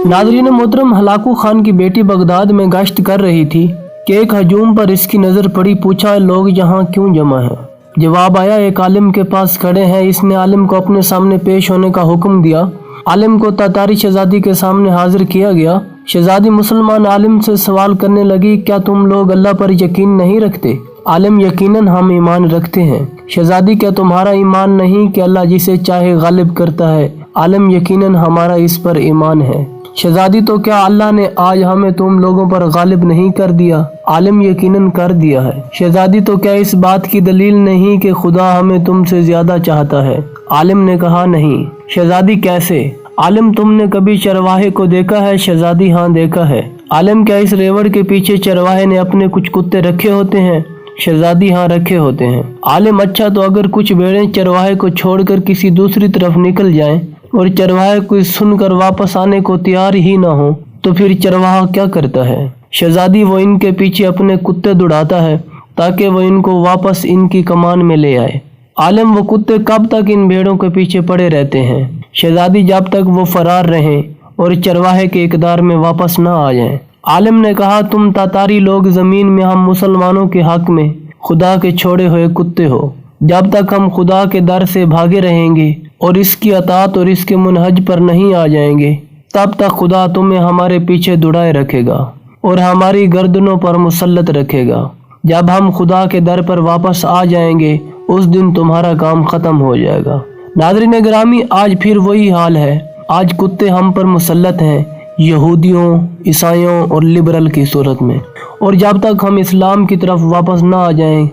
नाज़रीन मोहतरम, हलाकू खान की बेटी बगदाद में गश्त कर रही थी कि एक हजूम पर इसकी नज़र पड़ी। पूछा, लोग यहाँ क्यों जमा हैं? जवाब आया, एक आलिम के पास खड़े हैं। इसने आलिम को अपने सामने पेश होने का हुक्म दिया। आलिम को तातारी शहजादी के सामने हाजिर किया गया। शहजादी मुसलमान आलिम से सवाल करने लगी, क्या तुम लोग अल्लाह पर यकीन नहीं रखते? आलिम, यकीनन हम ईमान रखते हैं। शहजादी, क्या तुम्हारा ईमान नहीं कि अल्लाह जिसे चाहे गालिब करता है? आलिम, यकीनन हमारा इस पर ईमान है। शहजादी, तो क्या अल्लाह ने आज हमें तुम लोगों पर गालिब नहीं कर दिया? आलिम, यकीनन कर दिया है। शहजादी, तो क्या इस बात की दलील नहीं कि खुदा हमें तुमसे ज्यादा चाहता है? आलिम ने कहा, नहीं। शहजादी, कैसे? आलिम, तुमने कभी चरवाहे को देखा है? शहजादी, हाँ देखा है। आलिम, क्या इस रेवड़ के पीछे चरवाहे ने अपने कुछ कुत्ते रखे होते हैं? शहजादी, हाँ रखे होते हैं। आलिम, अच्छा, तो अगर कुछ भेड़ें चरवाहे को छोड़कर किसी दूसरी तरफ निकल जाएं और चरवाहे को सुनकर वापस आने को तैयार ही ना हो, तो फिर चरवाहा क्या करता है? शहजादी, वो इनके पीछे अपने कुत्ते दौड़ाता है ताकि वो इनको वापस इनकी कमान में ले आए। आलिम, वो कुत्ते कब तक इन भेड़ों के पीछे पड़े रहते हैं? शहजादी, जब तक वो फरार रहें और चरवाहे के इकदार में वापस ना आ जाएं। आलिम ने कहा, तुम तातारी लोग ज़मीन में हम मुसलमानों के हक में खुदा के छोड़े हुए कुत्ते हो। जब तक हम खुदा के दर से भागे रहेंगे और इसकी अतात और इसके मुनहज पर नहीं आ जाएंगे, तब तक खुदा तुम्हें हमारे पीछे दौड़ाए रखेगा और हमारी गर्दनों पर मुसल्लत रखेगा। जब हम खुदा के दर पर वापस आ जाएंगे, उस दिन तुम्हारा काम ख़त्म हो जाएगा। नाज़रीन गिरामी, आज फिर वही हाल है। आज कुत्ते हम पर मुसल्लत हैं, यहूदियों, ईसाइयों और लिबरल की सूरत में, और जब तक हम इस्लाम की तरफ वापस ना आ जाएं,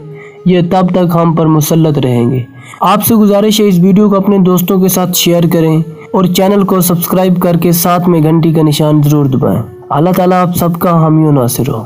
ये तब तक हम पर मुसल्लत रहेंगे। आपसे गुजारिश है, इस वीडियो को अपने दोस्तों के साथ शेयर करें और चैनल को सब्सक्राइब करके साथ में घंटी का निशान ज़रूर दबाएं। अल्लाह ताला आप सबका हामी और नासिर हो।